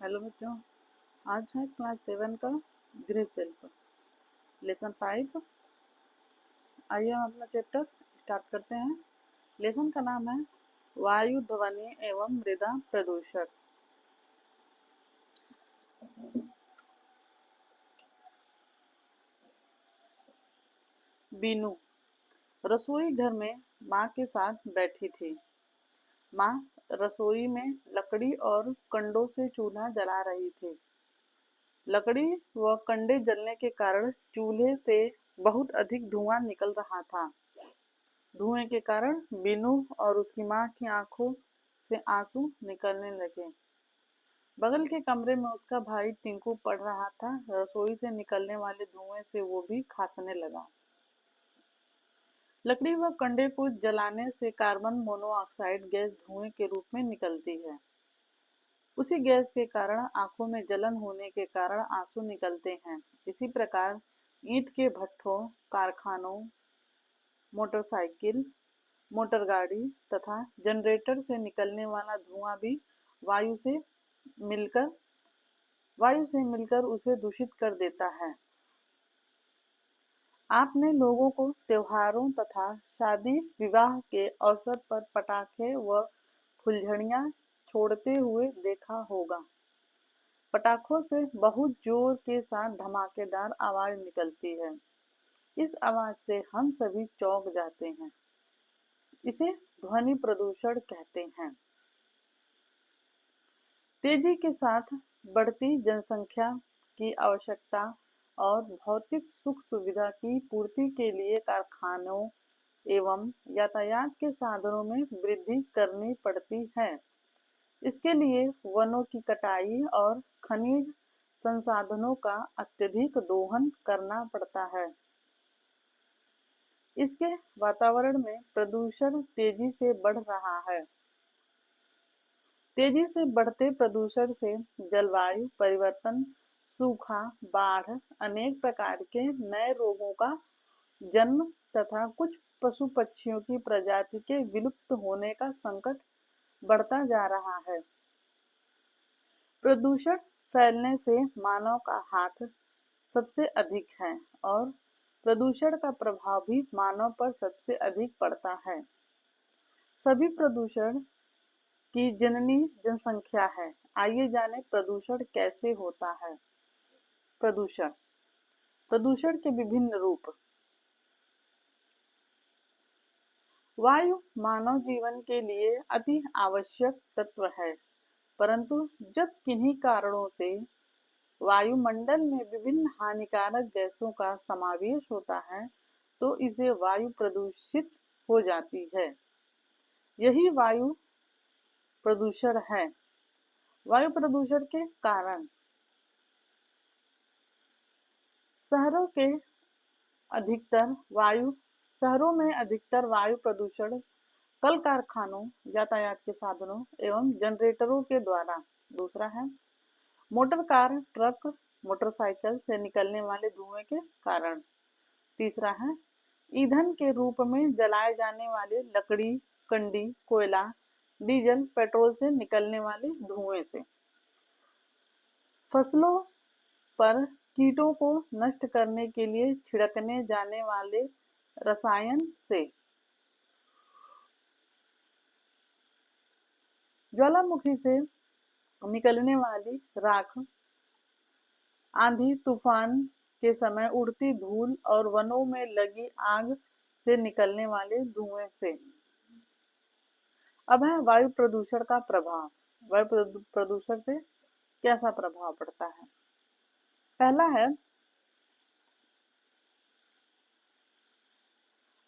Hello बच्चों, आज है क्लास 7 का गृह शिल्प लेसन 5। आइए हम अपना चैप्टर स्टार्ट करते हैं। लेसन का नाम है वायु, ध्वनि एवं मृदा प्रदूषण। बीनू रसोई घर में माँ के साथ बैठी थी। माँ रसोई में लकड़ी और कंडों से चूल्हा जला रही थी। लकड़ी व कंडे जलने के कारण चूल्हे से बहुत अधिक धुआं निकल रहा था। धुएं के कारण बीनू और उसकी माँ की आंखों से आंसू निकलने लगे। बगल के कमरे में उसका भाई टिंकू पढ़ रहा था। रसोई से निकलने वाले धुएं से वो भी खांसने लगा। लकड़ी व कंडे को जलाने से कार्बन मोनोऑक्साइड गैस धुएं के रूप में निकलती है। उसी गैस के कारण आंखों में जलन होने के कारण आंसू निकलते हैं। इसी प्रकार ईंट के भट्ठों, कारखानों, मोटरसाइकिल, मोटरगाड़ी तथा जनरेटर से निकलने वाला धुआं भी वायु से मिलकर उसे दूषित कर देता है। आपने लोगों को त्योहारों तथा शादी विवाह के अवसर पर पटाखे व फुलझड़ियां छोड़ते हुए देखा होगा। पटाखों से बहुत जोर के साथ धमाकेदार आवाज निकलती है। इस आवाज से हम सभी चौंक जाते हैं। इसे ध्वनि प्रदूषण कहते हैं। तेजी के साथ बढ़ती जनसंख्या की आवश्यकता और भौतिक सुख सुविधा की पूर्ति के लिए कारखानों एवं यातायात के साधनों में वृद्धि करनी पड़ती है। इसके लिए वनों की कटाई और खनिज संसाधनों का अत्यधिक दोहन करना पड़ता है। इसके वातावरण में प्रदूषण तेजी से बढ़ रहा है। तेजी से बढ़ते प्रदूषण से जलवायु परिवर्तन, सूखा, बाढ़, अनेक प्रकार के नए रोगों का जन्म तथा कुछ पशु पक्षियों की प्रजाति के विलुप्त होने का संकट बढ़ता जा रहा है। प्रदूषण फैलने से मानव का हाथ सबसे अधिक है और प्रदूषण का प्रभाव भी मानव पर सबसे अधिक पड़ता है। सभी प्रदूषण की जननी जनसंख्या है। आइए जाने प्रदूषण कैसे होता है। प्रदूषण के विभिन्न रूप। वायु मानव जीवन के लिए अति आवश्यक तत्व है, परंतु जब किन्हीं कारणों से वायुमंडल में विभिन्न हानिकारक गैसों का समावेश होता है तो इसे वायु प्रदूषित हो जाती है। यही वायु प्रदूषण है। वायु प्रदूषण के कारण शहरों में अधिकतर वायु प्रदूषण कल कारखानों, यातायात के साधनों एवं जनरेटरों के द्वारा। दूसरा है मोटर कार, ट्रक, मोटरसाइकिल से निकलने वाले धुएं के कारण। तीसरा है ईंधन के रूप में जलाए जाने वाले लकड़ी, कंडी, कोयला, डीजल, पेट्रोल से निकलने वाले धुएं से। फसलों पर कीटों को नष्ट करने के लिए छिड़कने जाने वाले रसायन से। ज्वालामुखी से निकलने वाली राख, आंधी तूफान के समय उड़ती धूल और वनों में लगी आग से निकलने वाले धुएं से। अब है वायु प्रदूषण का प्रभाव। वायु प्रदूषण से कैसा प्रभाव पड़ता है। पहला है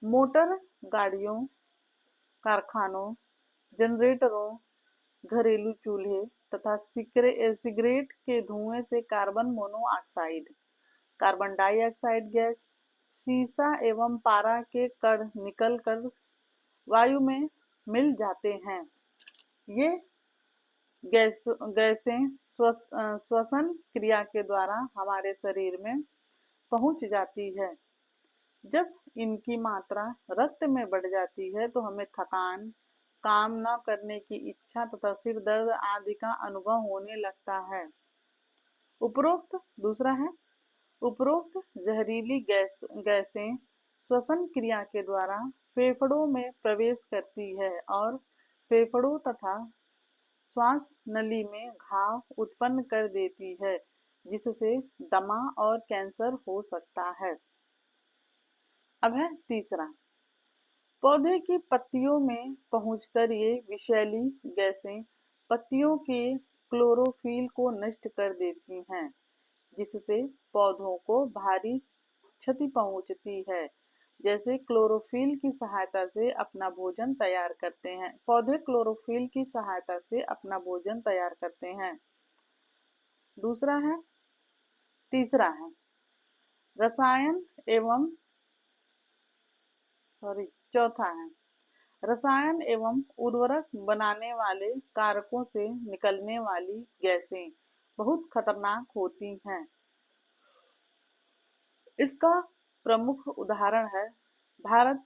मोटर गाड़ियों, कारखानों, जनरेटरों, घरेलू चूल्हे तथा सिगरेट के धुएं से carbon monoxide, carbon dioxide gas, शीशा एवं पारा के कण निकलकर वायु में मिल जाते हैं। ये गैसें श्वसन क्रिया के द्वारा हमारे शरीर में पहुंच जाती है। जब इनकी मात्रा रक्त में बढ़ जाती है तो हमें थकान, काम न करने की इच्छा तथा सिर दर्द आदि का अनुभव होने लगता है। उपरोक्त दूसरा है, उपरोक्त जहरीली गैसें श्वसन क्रिया के द्वारा फेफड़ों में प्रवेश करती है और फेफड़ों तथा श्वास नली में घाव उत्पन्न कर देती है, जिससे दमा और कैंसर हो सकता है। अब है तीसरा, पौधे की पत्तियों में पहुंचकर ये विषैली गैसें पत्तियों के क्लोरोफिल को नष्ट कर देती हैं, जिससे पौधों को भारी क्षति पहुंचती है। जैसे क्लोरोफिल की सहायता से अपना भोजन तैयार करते हैं, पौधे क्लोरोफिल की सहायता से अपना भोजन तैयार करते हैं। दूसरा है, तीसरा है, रसायन एवं चौथा है, रसायन एवं उर्वरक बनाने वाले कारकों से निकलने वाली गैसें बहुत खतरनाक होती हैं। इसका प्रमुख उदाहरण है भारत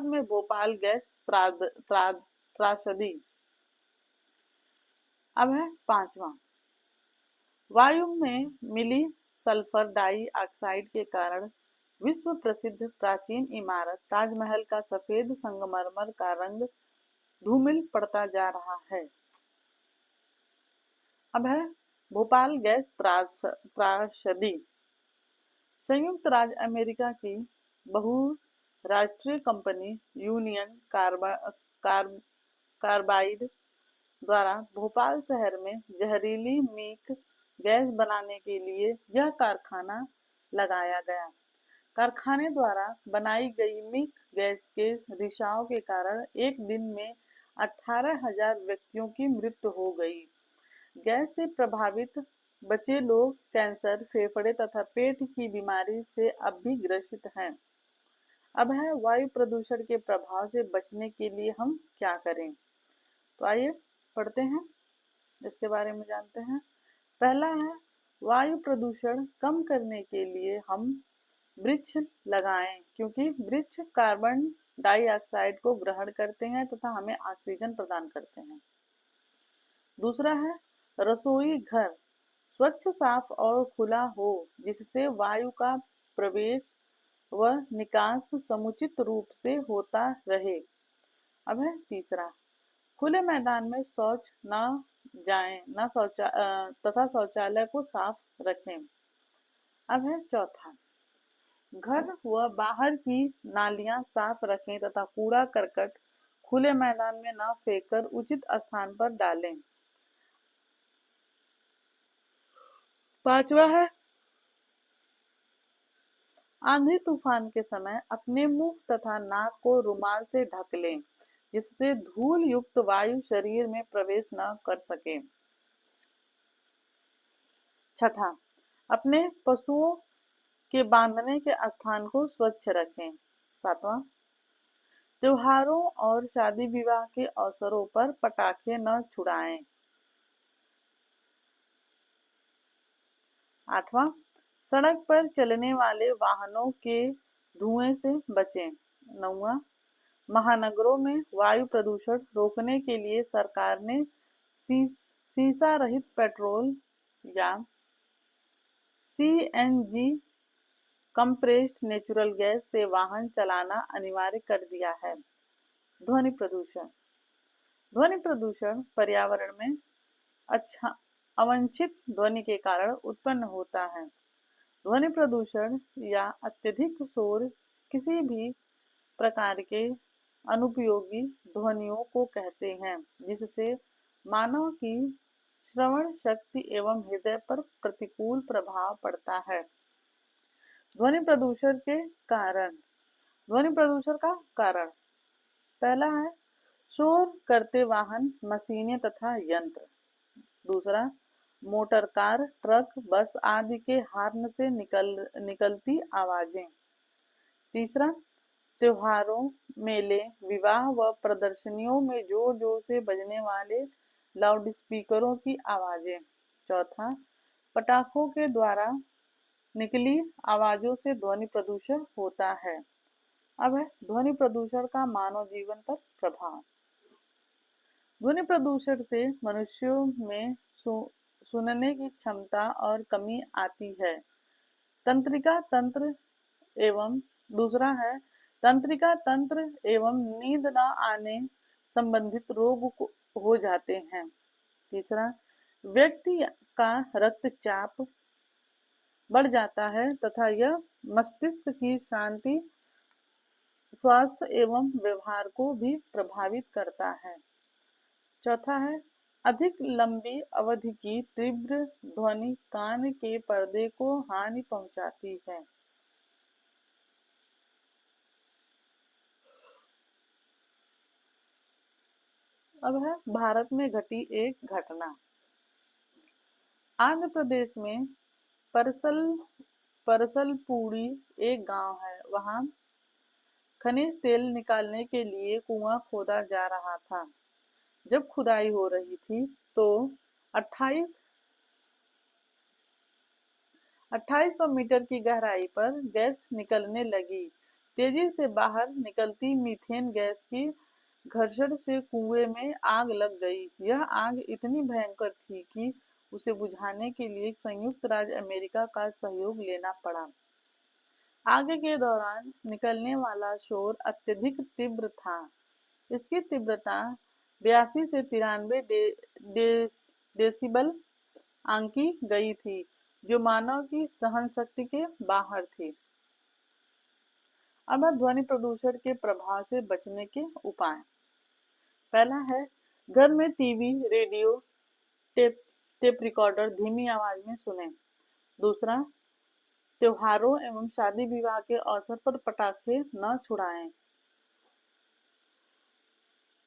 में भोपाल गैस त्रासदी। अब है पांचवा, वायु में मिली सल्फर डाइऑक्साइड के कारण विश्व प्रसिद्ध प्राचीन इमारत ताजमहल का सफेद संगमरमर का रंग धूमिल पड़ता जा रहा है। अब है भोपाल गैस त्रासदी। संयुक्त राज्य अमेरिका की बहुराष्ट्रीय कंपनी यूनियन कार्बाइड द्वारा भोपाल शहर में जहरीली मीख गैस बनाने के लिए यह कारखाना लगाया गया। कारखाने द्वारा बनाई गई मीख गैस के रिसाव के कारण एक दिन में 18,000 व्यक्तियों की मृत्यु हो गई। गैस से प्रभावित बचे लोग कैंसर, फेफड़े तथा पेट की बीमारी से अब भी ग्रसित हैं। अब है वायु प्रदूषण के प्रभाव से बचने के लिए हम क्या करें। तो आइए पढ़ते हैं, इसके बारे में जानते हैं। पहला है, वायु प्रदूषण कम करने के लिए हम वृक्ष लगाएं, क्योंकि वृक्ष कार्बन डाइऑक्साइड को ग्रहण करते हैं तथा हमें ऑक्सीजन प्रदान करते हैं। दूसरा है, रसोई घर स्वच्छ, साफ और खुला हो, जिससे वायु का प्रवेश व निकास समुचित रूप से होता रहे। अब है तीसरा, खुले मैदान में शौच न जाएं, तथा शौचालय को साफ रखें। अब है चौथा, घर व बाहर की नालियां साफ रखें तथा कूड़ा करकट खुले मैदान में न फेंककर उचित स्थान पर डालें। पांचवा है, आंधी तूफान के समय अपने मुंह तथा नाक को रुमाल से ढक लें, जिससे धूल युक्त वायु शरीर में प्रवेश न कर सके। छठा, अपने पशुओं के बांधने के स्थान को स्वच्छ रखें। सातवां, त्योहारों और शादी विवाह के अवसरों पर पटाखे न छुड़ाएं। आठवां, सड़क पर चलने वाले वाहनों के धुएं से बचें। नौवां, महानगरों में वायु प्रदूषण रोकने के लिए सरकार ने सीसा रहित पेट्रोल या CNG कंप्रेस्ड नेचुरल गैस से वाहन चलाना अनिवार्य कर दिया है। ध्वनि प्रदूषण, ध्वनि प्रदूषण पर्यावरण में अवांछित ध्वनि के कारण उत्पन्न होता है। ध्वनि प्रदूषण या अत्यधिक शोर किसी भी प्रकार के अनुपयोगी ध्वनियों को कहते हैं, जिससे मानव की श्रवण शक्ति एवं हृदय पर प्रतिकूल प्रभाव पड़ता है। ध्वनि प्रदूषण के कारण, ध्वनि प्रदूषण का कारण, पहला है शोर करते वाहन, मशीनें तथा यंत्र। दूसरा, मोटर कार, ट्रक, बस आदि के हॉर्न से निकलती आवाजें। तीसरा, त्योहारों, मेले, विवाह व प्रदर्शनियों में जोर जोर से बजने वाले लाउडस्पीकरों की आवाजें। चौथा, पटाखों के द्वारा निकली आवाजों से ध्वनि प्रदूषण होता है। अब है ध्वनि प्रदूषण का मानव जीवन पर प्रभाव। ध्वनि प्रदूषण से मनुष्यों में सुनने की क्षमता और कमी आती है। तंत्रिका तंत्र एवं दूसरा है तंत्रिका तंत्र एवं नींद न आने संबंधित हो जाते हैं। तीसरा, व्यक्ति का रक्तचाप बढ़ जाता है तथा यह मस्तिष्क की शांति, स्वास्थ्य एवं व्यवहार को भी प्रभावित करता है। चौथा है अधिक लंबी अवधि की तीव्र ध्वनि कान के पर्दे को हानि पहुंचाती है। अब है भारत में घटी एक घटना। आंध्र प्रदेश में परसल परसलपूड़ी एक गांव है। वहां खनिज तेल निकालने के लिए कुआं खोदा जा रहा था। जब खुदाई हो रही थी तो 28 2800 मीटर की गहराई पर गैस निकलने लगी। तेजी से बाहर निकलती मीथेन गैस की घर्षण से कुएं में आग लग गई। यह आग इतनी भयंकर थी कि उसे बुझाने के लिए संयुक्त राज्य अमेरिका का सहयोग लेना पड़ा। आग के दौरान निकलने वाला शोर अत्यधिक तीव्र था। इसकी तीव्रता 82 से 93 डेसिबल आंकी गई थी, जो मानव की सहन शक्ति के बाहर थी। अब ध्वनि प्रदूषण के प्रभाव से बचने के उपाय। पहला है घर में टीवी, रेडियो, टेप रिकॉर्डर धीमी आवाज में सुने। दूसरा, त्योहारों एवं शादी विवाह के अवसर पर पटाखे न छुड़ाएं।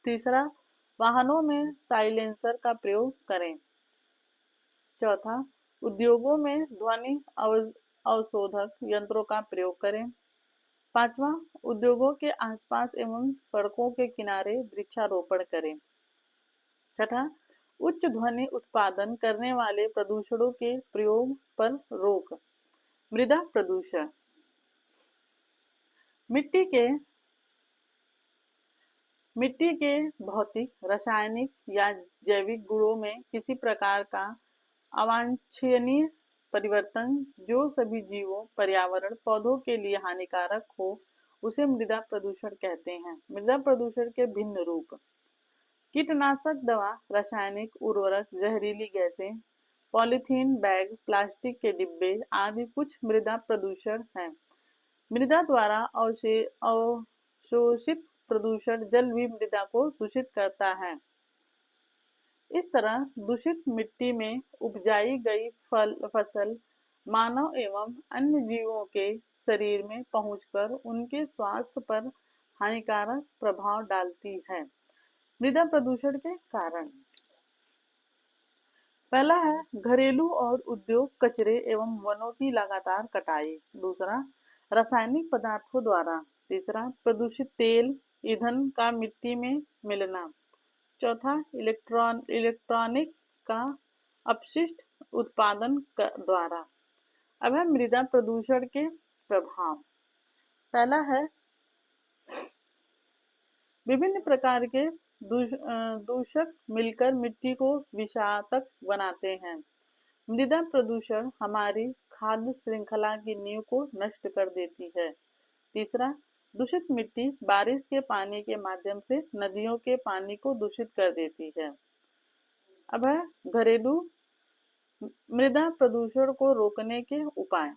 तीसरा, वाहनों में साइलेंसर का प्रयोग करें। चौथा, उद्योगों में ध्वनि अवशोधक यंत्रों का प्रयोग करें। पांचवा, उद्योगों के आसपास एवं सड़कों के किनारे वृक्षारोपण करें। छठा, उच्च ध्वनि उत्पादन करने वाले प्रदूषकों के प्रयोग पर रोक। मृदा प्रदूषण। मिट्टी के भौतिक, रासायनिक या जैविक गुणों में किसी प्रकार का अवांछनीय परिवर्तन जो सभी जीवों, पर्यावरण, पौधों के लिए हानिकारक हो, उसे मृदा प्रदूषण कहते हैं। मृदा प्रदूषण के भिन्न रूप। कीटनाशक दवा, रासायनिक उर्वरक, जहरीली गैसें, पॉलीथीन बैग, प्लास्टिक के डिब्बे आदि कुछ मृदा प्रदूषण हैं। मृदा द्वारा अवशोषित प्रदूषण जल भी मृदा को दूषित करता है। इस तरह दूषित मिट्टी में उपजाई गई फसल मानव एवं अन्य जीवों के शरीर में पहुंचकर उनके स्वास्थ्य पर हानिकारक प्रभाव डालती है। मृदा प्रदूषण के कारण। पहला है घरेलू और उद्योग कचरे एवं वनों की लगातार कटाई। दूसरा, रासायनिक पदार्थों द्वारा। तीसरा, प्रदूषित तेल, ईंधन का मिट्टी में मिलना। चौथा, इलेक्ट्रॉनिक का अपशिष्ट उत्पादन द्वारा। अब है मृदा प्रदूषण के प्रभाव। पहला है विभिन्न प्रकार के दूषक मिलकर मिट्टी को विषाक्त बनाते हैं। मृदा प्रदूषण हमारी खाद्य श्रृंखला की नींव को नष्ट कर देती है। तीसरा, दूषित मिट्टी बारिश के पानी के माध्यम से नदियों के पानी को दूषित कर देती है। अब है घरेलू मृदा प्रदूषण को रोकने के उपाय।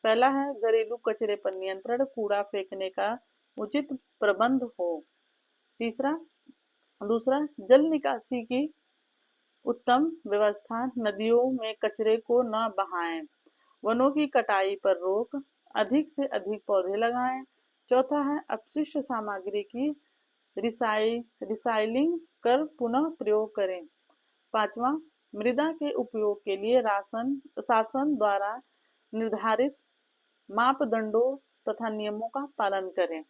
पहला है घरेलू कचरे पर नियंत्रण, कूड़ा फेंकने का उचित प्रबंध हो। दूसरा, जल निकासी की उत्तम व्यवस्था, नदियों में कचरे को न बहाएं। वनों की कटाई पर रोक, अधिक से अधिक पौधे लगाएं। चौथा है अपशिष्ट सामग्री की रिसाइलिंग कर पुनः प्रयोग करें। पांचवा, मृदा के उपयोग के लिए शासन द्वारा निर्धारित मापदंडों तथा नियमों का पालन करें।